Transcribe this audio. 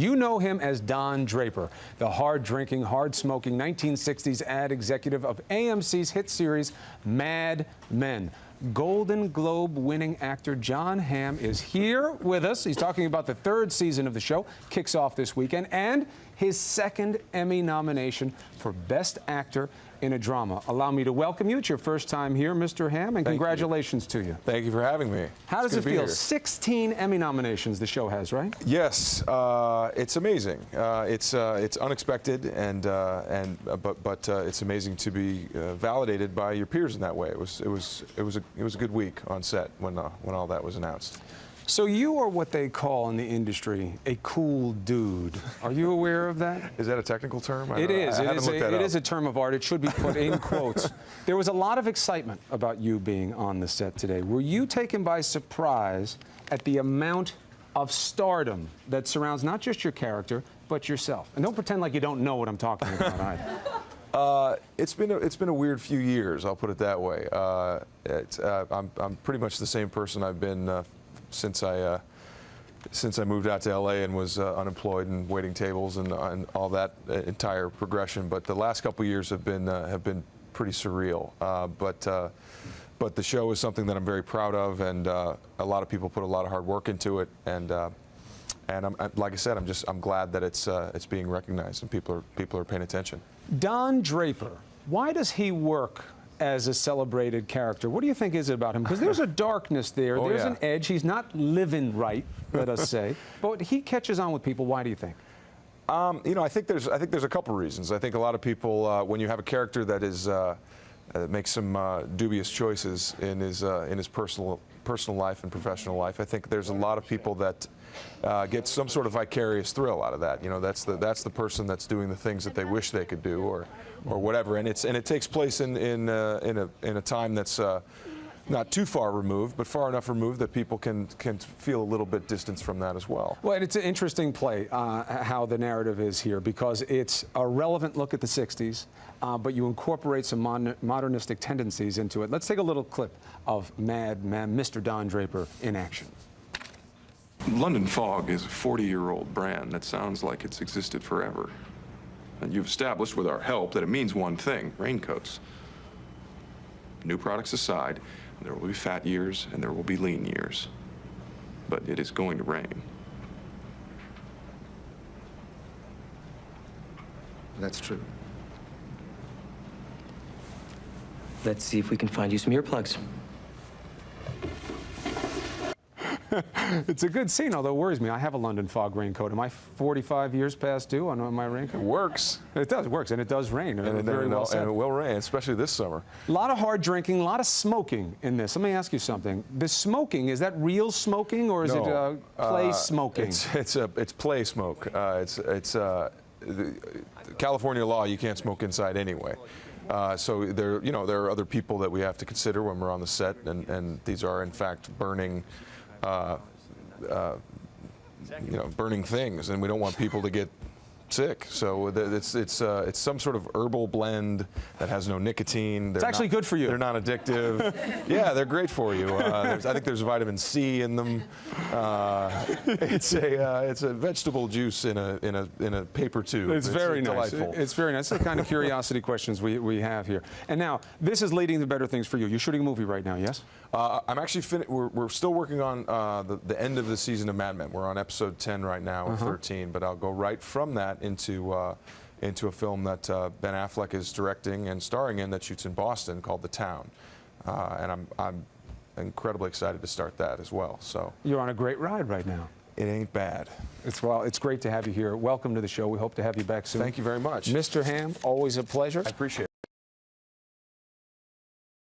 You know him as Don Draper, the hard-drinking, hard-smoking 1960s ad executive of AMC's hit series Mad Men. Golden Globe-winning actor Jon Hamm is here with us. He's talking about the third season of the show, kicks off this weekend, and his second Emmy nomination for Best Actor in a Drama. Allow me to welcome you. It's your first time here, Mr. Hamm, and congratulations to you. Thank you for having me. How does it feel? 16 Emmy nominations the show has, right? Yes, it's amazing. It's unexpected, but it's amazing to be validated by your peers in that way. It was a good week on set when all that was announced. So you are what they call in the industry a cool dude. Are you aware of that? Is that a technical term? It is. It is a term of art. It should be put in quotes. There was a lot of excitement about you being on the set today. Were you taken by surprise at the amount of stardom that surrounds not just your character, but yourself? And don't pretend like you don't know what I'm talking about either. It's been a weird few years. I'll put it that way. I'm pretty much the same person I've been since I moved out to LA and was unemployed and waiting tables and all that entire progression. But the last couple of years have been pretty surreal. But the show is something that I'm very proud of, and a lot of people put a lot of hard work into it. And like I said, I'm glad that it's being recognized and people are paying attention. Don Draper, why does he work as a celebrated character? What do you think is it about him? Because there's a darkness there. Oh, there's yeah. an edge. He's not living right, let us say. But he catches on with people. Why do you think? You know, I think there's a couple reasons. I think a lot of people, when you have a character that is makes some dubious choices in his personal life and professional life, I think there's a lot of people that get some sort of vicarious thrill out of that. You know, that's the person that's doing the things that they wish they could do, or whatever. And it takes place in a time that's not too far removed, but far enough removed that people can feel a little bit distance from that as well. Well, it's an interesting play, how the narrative is here, because it's a relevant look at the 60s, but you incorporate some modernistic tendencies into it. Let's take a little clip of Mad Men, Mr. Don Draper in action. London Fog is a 40-year-old brand that sounds like it's existed forever. And you've established with our help that it means one thing: raincoats. New products aside, there will be fat years and there will be lean years. But it is going to rain. That's true. Let's see if we can find you some earplugs. It's a good scene, although it worries me. I have a London Fog raincoat. Am I 45 years past due on my raincoat? It works. It does, works, and it does rain. And it will rain, especially this summer. A lot of hard drinking, a lot of smoking in this. Let me ask you something. The smoking, is that real smoking, or is it play smoking? It's play smoke. California law, you can't smoke inside anyway. So there are other people that we have to consider when we're on the set, and these are in fact burning burning things, and we don't want people to get sick. So it's some sort of herbal blend that has no nicotine. It's actually good for you. They're not addictive. Yeah, they're great for you. I think there's vitamin C in them. It's a vegetable juice in a paper tube. It's very nice. Delightful. It's very nice. It's the kind of curiosity questions we have here. And now this is leading to better things for you. You're shooting a movie right now, yes? I'm actually we're still working on the end of the season of Mad Men. We're on episode 10 right now, of 13. But I'll go right from that into a film that Ben Affleck is directing and starring in that shoots in Boston called The Town, and I'm incredibly excited to start that as well. So you're on a great ride right now. It ain't bad. It's great to have you here. Welcome to the show. We hope to have you back soon. Thank you very much. Mr. Hamm, always a pleasure. I appreciate it.